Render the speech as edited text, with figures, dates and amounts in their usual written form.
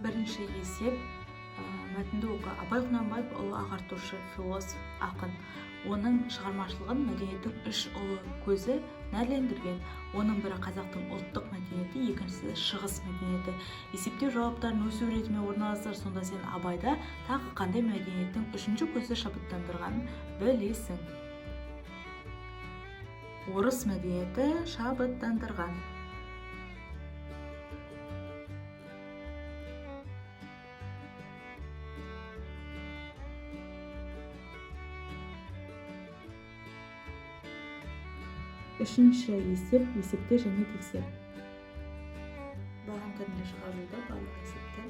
Бірінші есеп мәтінді оқу. Абай Құнанбаев ұлы ағартушы, философ, ақын. Оның шығармашылығын мәдениеттің үш ұлы көзі нәрлендірген. Оның бірі қазақтың ұлттық мәдениеті, екіншісі шығыс мәдениеті. Есептеу жауаптарын өз суретіме орналастыр. Сонда сен Абайда тағы қандай мәдениеттің үшінші көзі шабыттандырғанын білесің. Орыс мәдениеті шабыттандырған. Үшінші есепте және тексер. Баған түрінде шығарылды барлық есептер.